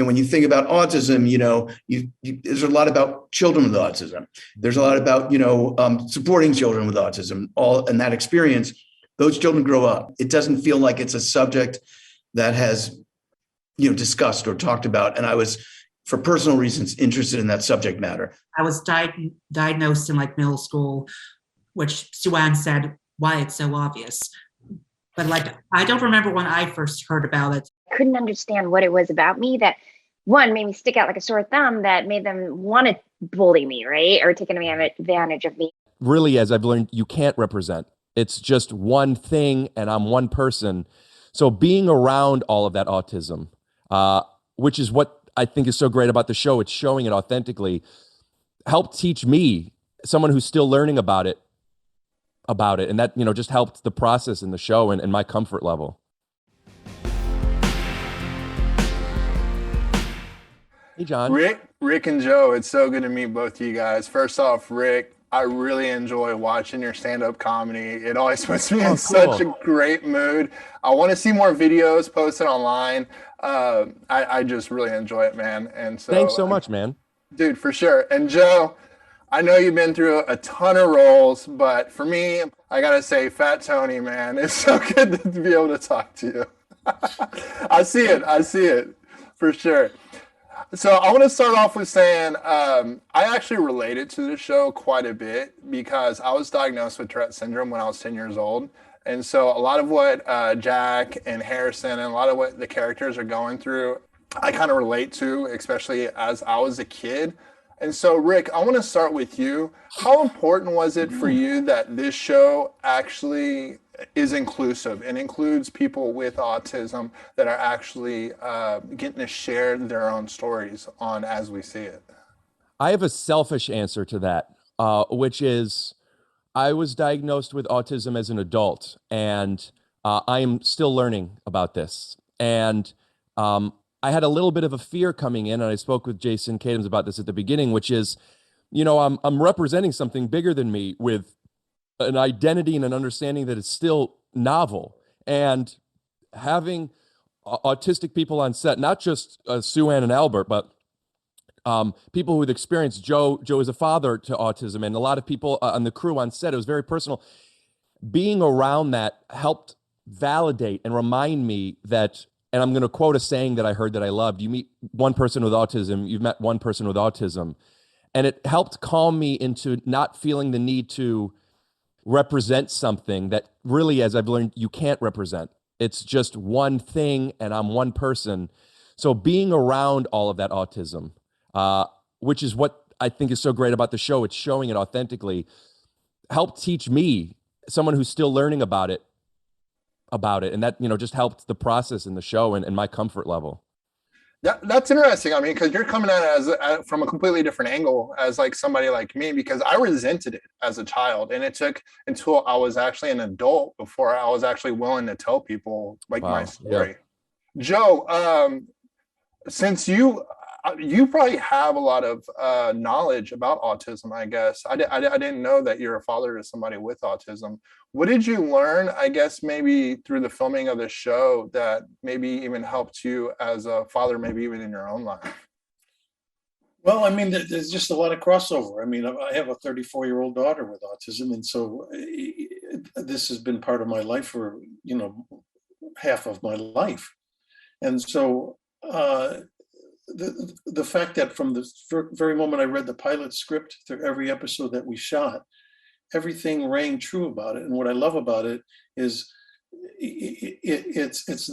when you think about autism, there's a lot about children with autism. There's a lot about, supporting children with autism, all in that experience. Those children grow up. It doesn't feel like it's a subject that has, discussed or talked about. And I was, for personal reasons, interested in that subject matter. I was diagnosed in like middle school, which Sue-Ann said, why it's so obvious. But like, I don't remember when I first heard about it. Couldn't understand what it was about me that, one, made me stick out like a sore thumb, that made them want to bully me, right? Or take advantage of me. Really, as I've learned, you can't represent. It's just one thing, and I'm one person. So being around all of that autism, which is what I think is so great about the show, it's showing it authentically, helped teach me, someone who's still learning about it. And that, just helped the process in the show and my comfort level. Hey, John. Rick and Joe, it's so good to meet both of you guys. First off, Rick, I really enjoy watching your stand-up comedy. It always puts me in such a great mood. I want to see more videos posted online. I just really enjoy it, man. And so thanks so much, man. Dude, for sure. And Joe, I know you've been through a ton of roles, but for me, I got to say, Fat Tony, man, it's so good to be able to talk to you. I see it for sure. So I want to start off with saying I actually related to the show quite a bit because I was diagnosed with Tourette syndrome when I was 10 years old. And so a lot of what Jack and Harrison and a lot of what the characters are going through, I kind of relate to, especially as I was a kid. And so, Rick, I want to start with you. How important was it for you that this show actually is inclusive and includes people with autism that are actually getting to share their own stories on As We See It? I have a selfish answer to that, which is I was diagnosed with autism as an adult, and I am still learning about this. And I had a little bit of a fear coming in, and I spoke with Jason Katims about this at the beginning, which is, I'm representing something bigger than me with an identity and an understanding that is still novel. And having autistic people on set, not just Sue-Ann and Albert, but people with experience. Joe is a father to autism, and a lot of people on the crew on set, it was very personal. Being around that helped validate and remind me that, and I'm going to quote a saying that I heard that I loved: you meet one person with autism, you've met one person with autism. And it helped calm me into not feeling the need to represent something that really, as I've learned, you can't represent. It's just one thing, and I'm one person. So being around all of that autism, which is what I think is so great about the show, it's showing it authentically, helped teach me, someone who's still learning about it. And that, just helped the process in the show and my comfort level. That's interesting. I mean, because you're coming at it as from a completely different angle as like somebody like me, because I resented it as a child, and it took until I was actually an adult before I was actually willing to tell people like my story. Yeah. Joe, since you probably have a lot of knowledge about autism, I guess. I didn't know that you're a father to somebody with autism. What did you learn, I guess, maybe through the filming of the show that maybe even helped you as a father, maybe even in your own life? Well, I mean, there's just a lot of crossover. I mean, I have a 34-year-old daughter with autism, and so this has been part of my life for, half of my life. And so the fact that from the very moment I read the pilot script to every episode that we shot, everything rang true about it. And what I love about it is it's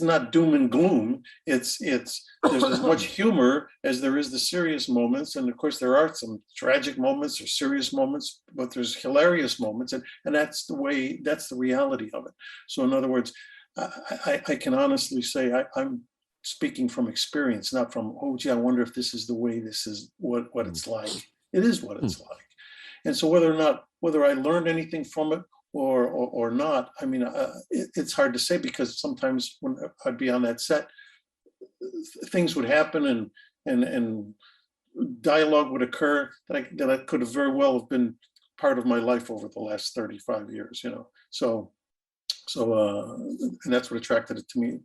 not doom and gloom. There's as much humor as there is the serious moments, and of course there are some tragic moments or serious moments, but there's hilarious moments, and that's the reality of it. So in other words, I can honestly say I'm speaking from experience, not from, oh gee, I wonder if this is the way, this is what it's like. It is what it's like. And so whether I learned anything from it or not, I mean, it's hard to say, because sometimes when I'd be on that set, things would happen and dialogue would occur that I could have very well have been part of my life over the last 35 years, So and that's what attracted me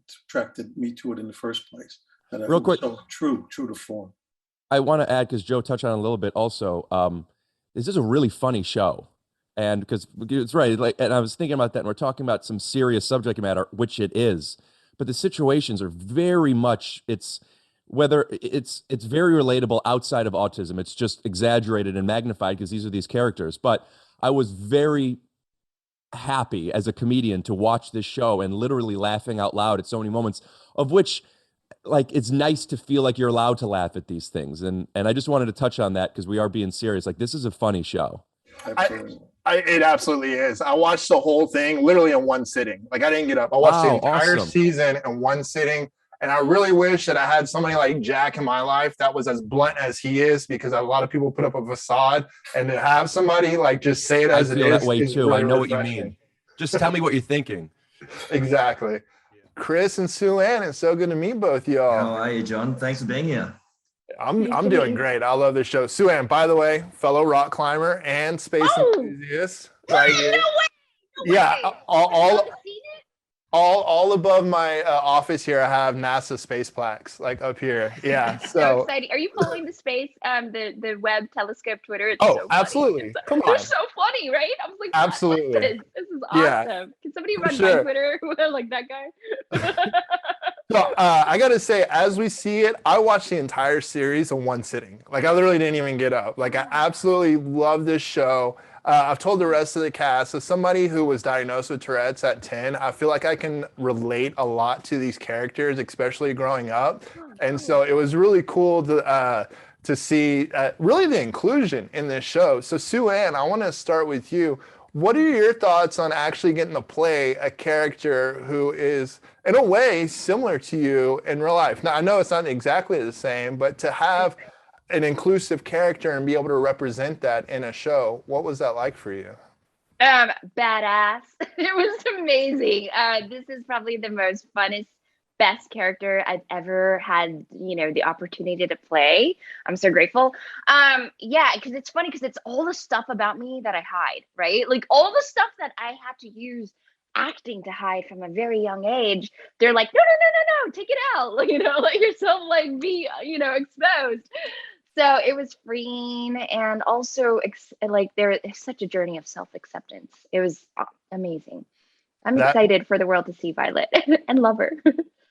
to it in the first place. And Real it was quick. so true to form. I want to add, because Joe touched on it a little bit also. This is a really funny show. And because it's right, like, and I was thinking about that, and we're talking about some serious subject matter, which it is, but the situations are very much, it's very relatable outside of autism. It's just exaggerated and magnified because these are these characters. But I was very happy as a comedian to watch this show and literally laughing out loud at so many moments, of which, like, it's nice to feel like you're allowed to laugh at these things. And I just wanted to touch on that because we are being serious. Like, this is a funny show. Absolutely. It absolutely is. I watched the whole thing literally in one sitting. Like, I didn't get up. I watched the entire awesome. season in one sitting. And I really wish that I had somebody like Jack in my life that was as blunt as he is, because a lot of people put up a facade, and to have somebody like just say it as I it feel is. that way is too. really I know what you refreshing. mean. Just tell me what you're thinking. Exactly. Chris and Sue Ann, it's so good to meet both y'all. How are you, John? Thanks for being here. I'm doing great. I love this show. Sue Ann, by the way, fellow rock climber and space enthusiast. Right here. No way! Yeah, all Have you seen it? all above my office here, I have NASA space plaques, like up here. Yeah. So So, exciting. Are you following the space, the Webb telescope Twitter? It's oh, so funny. absolutely. Come They're on. so funny, right? I was like, what? Absolutely. What's this? This is awesome. Yeah, Can somebody for run sure. my Twitter like that guy? So I got to say, as we see it, I watched the entire series in one sitting. Like, I literally didn't even get up. Like, I absolutely love this show. I've told the rest of the cast, as somebody who was diagnosed with Tourette's at 10, I feel like I can relate a lot to these characters, especially growing up. And so it was really cool to see really the inclusion in this show. So Sue Ann, I want to start with you. What are your thoughts on actually getting to play a character who is, in a way, similar to you in real life? Now, I know it's not exactly the same, but to have an inclusive character and be able to represent that in a show, what was that like for you? Badass. It was amazing. This is probably the most funnest, best character I've ever had, the opportunity to play. I'm so grateful. Yeah, because it's funny because it's all the stuff about me that I hide, right? Like all the stuff that I had to use acting to hide from a very young age. They're like, no, take it out. Like, let yourself like be, exposed. So it was freeing, and also like there is such a journey of self-acceptance. It was amazing. I'm excited for the world to see Violet and love her.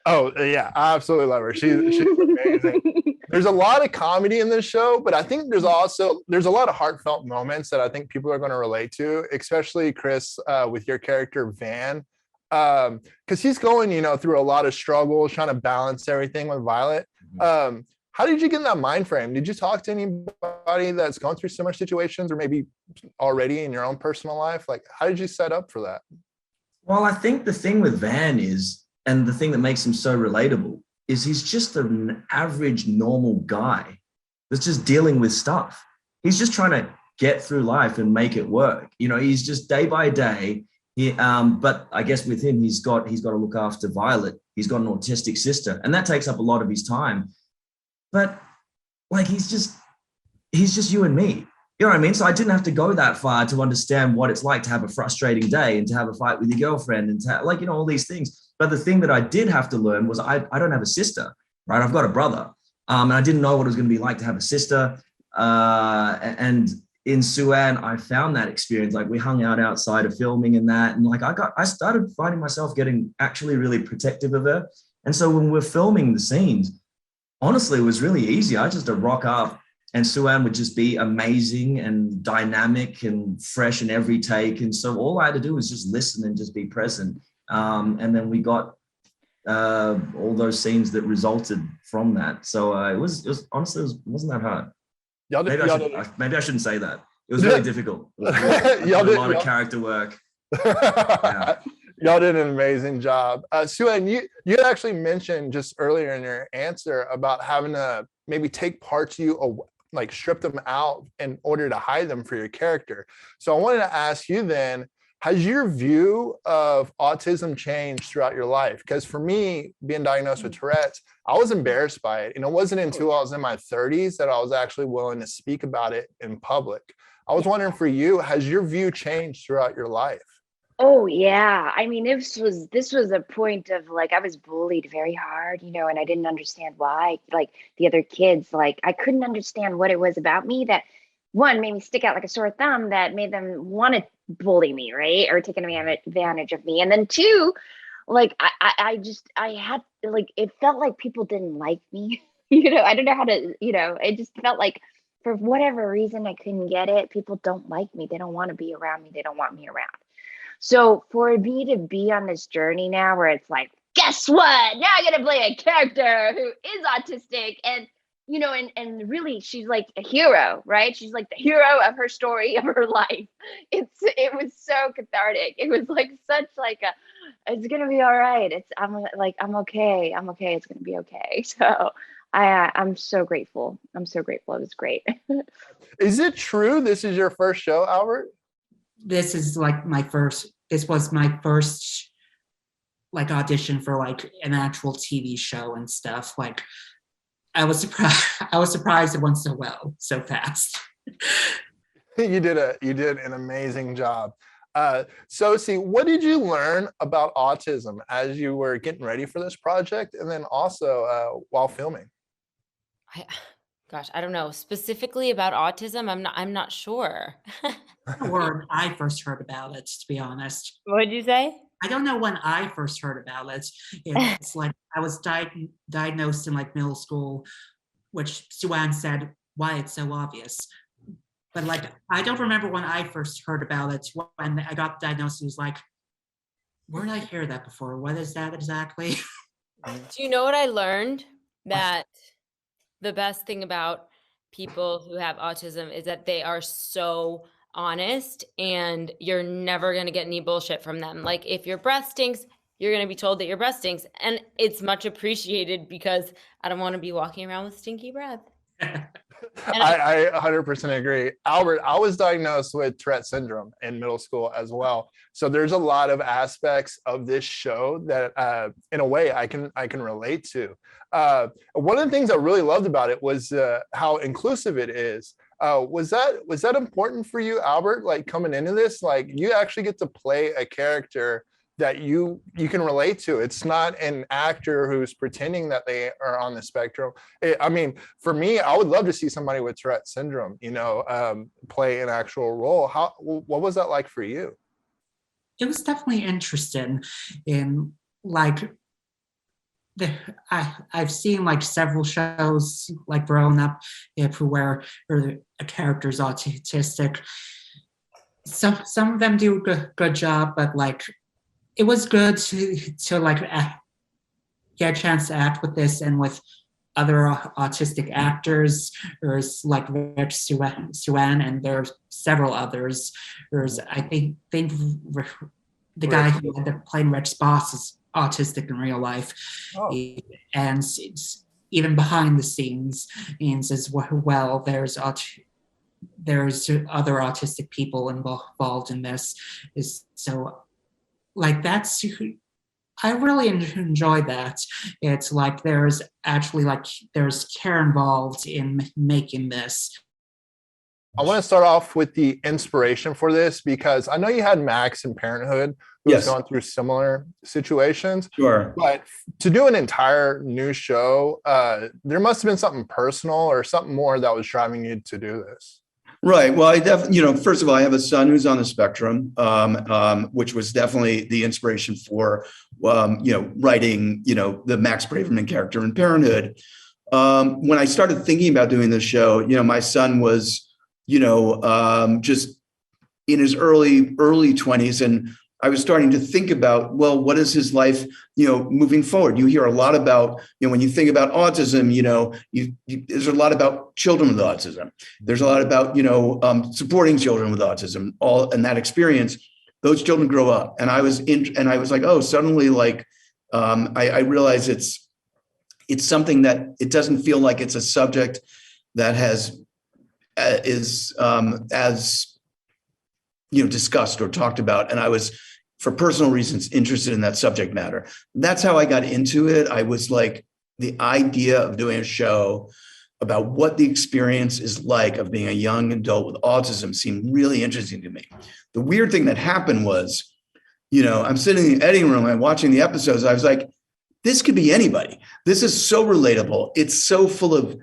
Oh yeah, I absolutely love her. She's amazing. There's a lot of comedy in this show, but I think there's a lot of heartfelt moments that I think people are going to relate to, especially Chris with your character Van, because he's going through a lot of struggles, trying to balance everything with Violet. How did you get in that mind frame? Did you talk to anybody that's gone through similar situations, or maybe already in your own personal life? Like, how did you set up for that? Well, I think the thing with Van is, and the thing that makes him so relatable, is he's just an average, normal guy that's just dealing with stuff. He's just trying to get through life and make it work. He's just day by day. But I guess with him, he's got to look after Violet. He's got an autistic sister, and that takes up a lot of his time. But like, he's just you and me. You know what I mean? So I didn't have to go that far to understand what it's like to have a frustrating day and to have a fight with your girlfriend and to all these things. But the thing that I did have to learn was I don't have a sister, right? I've got a brother. And I didn't know what it was going to be like to have a sister. And in Sue Ann, I found that experience. Like, we hung out outside of filming and that. And like, I started finding myself getting actually really protective of her. And so when we're filming the scenes, honestly, it was really easy. I just rock up and Sue Ann would just be amazing and dynamic and fresh in every take. And so all I had to do was just listen and just be present. And then we got all those scenes that resulted from that. So it was honestly, it wasn't that hard. Maybe I shouldn't say that. It was really difficult. I did a lot of character work. Yeah. Y'all did an amazing job. Sue Ann, you had actually mentioned just earlier in your answer about having to maybe take parts like strip them out in order to hide them for your character. So I wanted to ask you then, has your view of autism changed throughout your life? Because for me, being diagnosed with Tourette's, I was embarrassed by it. And it wasn't until I was in my 30s that I was actually willing to speak about it in public. I was wondering for you, has your view changed throughout your life? Oh yeah. I mean, this was a point of like I was bullied very hard, and I didn't understand why. Like the other kids, like I couldn't understand what it was about me that one made me stick out like a sore thumb that made them want to bully me, right? Or take advantage of me. And then two, like I had like it felt like people didn't like me. I don't know how to, it just felt like for whatever reason I couldn't get it. People don't like me. They don't want to be around me. They don't want me around. So for me to be on this journey now where it's like, guess what? Now I'm gonna play a character who is autistic and and really she's like a hero, right? She's like the hero of her story of her life. It was so cathartic. It was like such like a it's gonna be all right. I'm okay. I'm okay. It's gonna be okay. So I'm so grateful. I'm so grateful. It was great. Is it true this is your first show, Albert? This was my first like audition for like an actual TV show and stuff. Like I was surprised it went so well so fast. You did an amazing job. Sosi, what did you learn about autism as you were getting ready for this project, and then also while filming? Gosh, I don't know specifically about autism. I'm not sure. Or I first heard about it, to be honest. What did you say? I don't know when I first heard about it. It's like I was diagnosed in like middle school, which Sue-Ann said, why it's so obvious. But like, I don't remember when I first heard about it. When I got diagnosed, it was like, where did I hear that before? What is that exactly? Do you know what I learned? That the best thing about people who have autism is that they are so honest and you're never going to get any bullshit from them. Like if your breath stinks, you're going to be told that your breath stinks, and it's much appreciated because I don't want to be walking around with stinky breath. I 100% agree. Albert, I was diagnosed with Tourette syndrome in middle school as well. So there's a lot of aspects of this show that in a way I can relate to. One of the things I really loved about it was how inclusive it is. Was that important for you, Albert? Like coming into this, like you actually get to play a character that you can relate to. It's not an actor who's pretending that they are on the spectrum. I mean, for me, I would love to see somebody with Tourette syndrome, play an actual role. What was that like for you? It was definitely interesting in like I've seen like several shows like growing up where a character's autistic. Some of them do a good job, but like it was good to like get a chance to act with this and with other autistic actors. There's like Rich Sue-Ann, and there's several others. There's I think the guy who ended up playing Rich Boss is autistic in real life. Oh. And it's even behind the scenes as well. There's other autistic people involved in this. So like I really enjoy that. It's like there's care involved in making this. I want to start off with the inspiration for this because I know you had Max in Parenthood who's Yes. gone through similar situations. Sure. But to do an entire new show, there must have been something personal or something more that was driving you to do this. Right. Well, I definitely, first of all, I have a son who's on the spectrum, which was definitely the inspiration for, writing, the Max Braverman character in Parenthood. When I started thinking about doing this show, my son was, just in his early 20s, and I was starting to think about, well, what is his life, moving forward? You hear a lot about, when you think about autism, there's a lot about children with autism. There's a lot about, supporting children with autism, and that experience. Those children grow up, and I was like, oh, suddenly, like, I realize it's something that it doesn't feel like it's a subject that is as discussed or talked about. And I was, for personal reasons, interested in that subject matter. That's how I got into it. I was like, the idea of doing a show about what the experience is like of being a young adult with autism seemed really interesting to me. The weird thing that happened was I'm sitting in the editing room and watching the episodes. I was like, this could be anybody. This is so relatable. It's so full of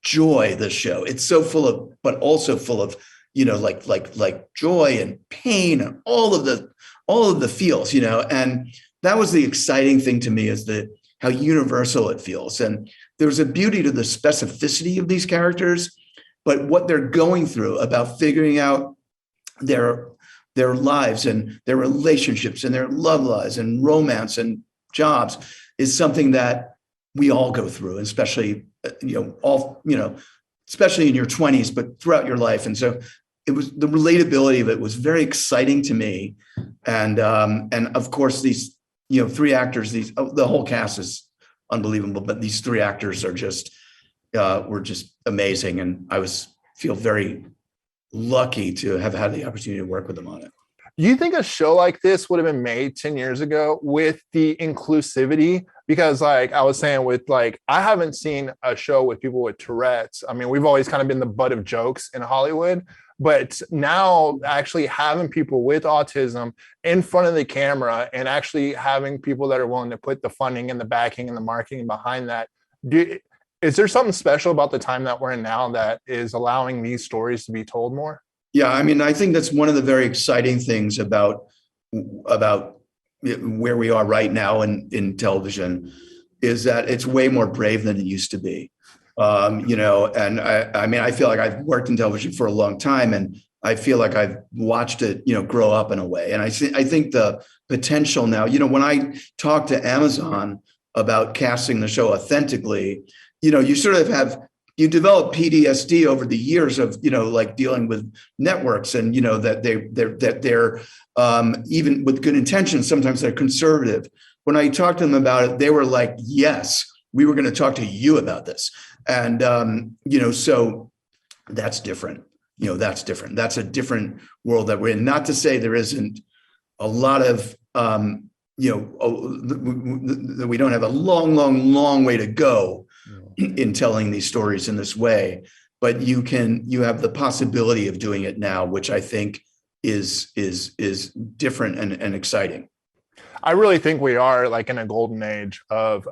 joy, the show. It's so full of, but also full of, like joy and pain and all of the feels, and that was the exciting thing to me, is that how universal it feels. And there's a beauty to the specificity of these characters, but what they're going through about figuring out their lives and their relationships and their love lives and romance and jobs is something that we all go through, especially, especially in your 20s, but throughout your life. And so it was, the relatability of it was very exciting to me. And of course, these, three actors, the whole cast is unbelievable, but these three actors are were just amazing. And I feel very lucky to have had the opportunity to work with them on it. Do you think a show like this would have been made 10 years ago with the inclusivity? Because like I was saying, I haven't seen a show with people with Tourette's. I mean, we've always kind of been the butt of jokes in Hollywood, but now actually having people with autism in front of the camera and actually having people that are willing to put the funding and the backing and the marketing behind that. Is there something special about the time that we're in now that is allowing these stories to be told more? Yeah, I mean, I think that's one of the very exciting things about where we are right now in television, is that it's way more brave than it used to be. And I feel like I've worked in television for a long time, and I feel like I've watched it, grow up in a way. And I think the potential now, when I talk to Amazon about casting the show authentically, you sort of you develop PTSD over the years of, like dealing with networks, and, that they're even with good intentions, sometimes they're conservative. When I talked to them about it, they were like, yes, we were going to talk to you about this. And, so that's different. That's different. That's a different world that we're in. Not to say there isn't a lot of, that we don't have a long way to go in telling these stories in this way, but you have the possibility of doing it now, which I think is different and exciting. I really think we are like in a golden age of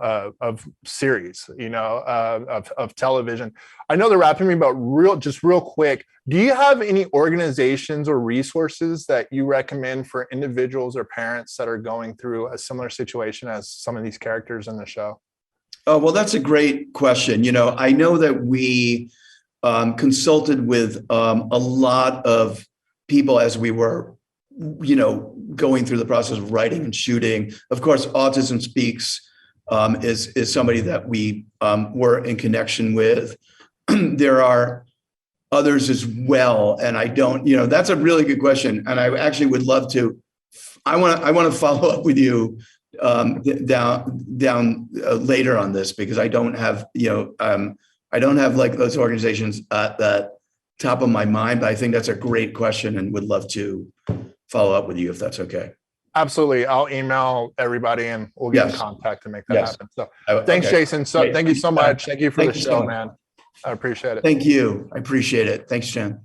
series, of television. I know they're wrapping me, but real quick, do you have any organizations or resources that you recommend for individuals or parents that are going through a similar situation as some of these characters in the show? Oh, well, that's a great question. I know that we consulted with a lot of people as we were, going through the process of writing and shooting. Of course, Autism Speaks is somebody that we were in connection with. There are others as well, and I don't. That's a really good question, and I actually would love to. I want to follow up with you down later on this, because I don't have I don't have like those organizations at the top of my mind, but I think that's a great question and would love to follow up with you if that's okay. Absolutely. I'll email everybody and we'll get in contact to make that happen. So thanks, okay. Jason. So thank you so much. Thank you for the show, man. I appreciate it. Thank you. I appreciate it. Thanks, Jen.